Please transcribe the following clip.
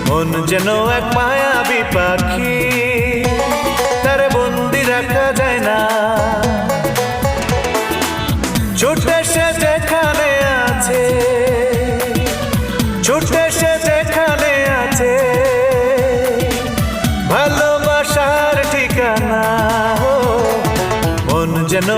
মন যেন এক মায়াবী পাখি, তার বন্দি রাখা যায় না। ছুটে সে যেখানে আছে, ছুটে সে যেখানে আছে, ভালোবাসার ঠিকানা। মন যেন